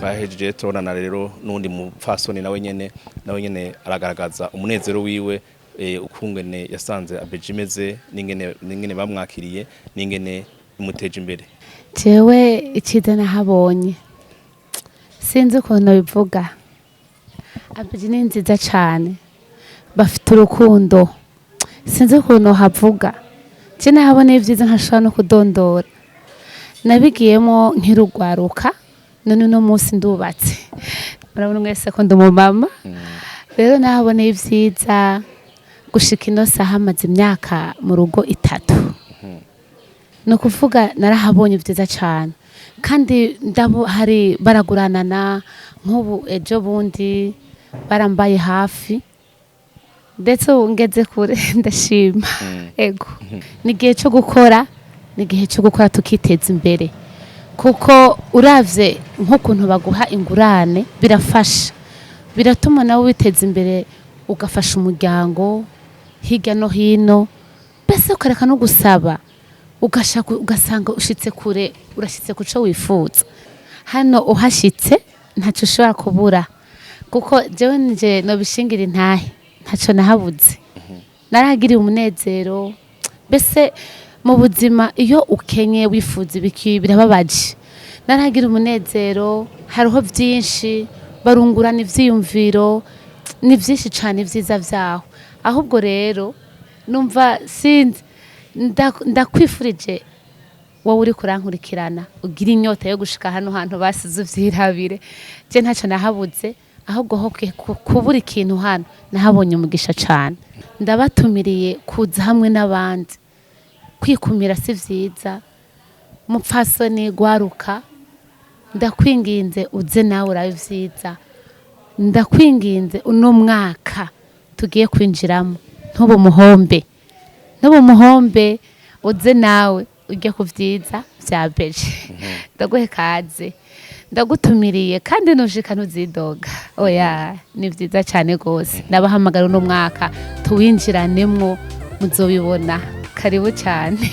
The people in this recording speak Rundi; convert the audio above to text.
twahejeje turabonana rero n'undi mupfasoni nawe nyene aragaragaza umunezero wiwe ukungene yasanze abeje imeze n'ingene bamwakiriye n'ingene imuteje imbere. Jewe iciza nahabonye sinzi ukuntu bivuga, abeje ni nziza cane, bafite urukundo sinzi ukuntu havuga, je nahaboneye ivyiza ntashobora no kudondora, nabigiyemo nkirugwaruka none no musi ndubatse, murabona mwese ko ndi umumama rero nahaboneye ivyiza gushika ino saha amaze imyaka mu rugo 3 no kuvuga narahabonye ivyiza cane kandi hari baraguranana nk'ubu ejo bundi barambaye hafi ndetse ngeze kure ndashima ego nigihe cyo gukora tukiteza imbere kuko uravye nk'ukuntu baguha ingurane birafasha biratuma nawe witeza imbere ugafasha umuryango hirya no hino bese ukareka no gusaba ugasanga ushitse kure urashitse kuco wifuza hano uhashitse ntaco ushobora kubura kuko jewe nje no bishingira intahe ntaco nahabuze naragiriye umunezero bese mu buzima iyo ukenye wifuza ibiki birababaje naragira umunezero hariho vyinshi barungurana ivyiyumviro ni vyinshi cane vyiza vyaho ahubwo rero numva sinzi ndakwifurije wowe uri kurankurikirana ugira inyota yo gushika hano hantu basize uvyirabire je ntaco nahabuze ahubwo ho kubura ikintu hano nahabonye umugisha cane ndabatumiriye kuza hamwe n'abandi kwikumira si vyiza mupfasoni gwaruka ndakwinginze uze nawe urabe vyiza ndakwinginze uno mwaka tugiye kwinjiramo ntubu muhombe uze nawe ujye ku vyiza vya beje ndaguhe kaze ndagutumiriye kandi nushika ntuzidoga oya ni vyiza cyane gose nabahamagara uno mwaka tuwinjiranemo muzobibona karibu cyane.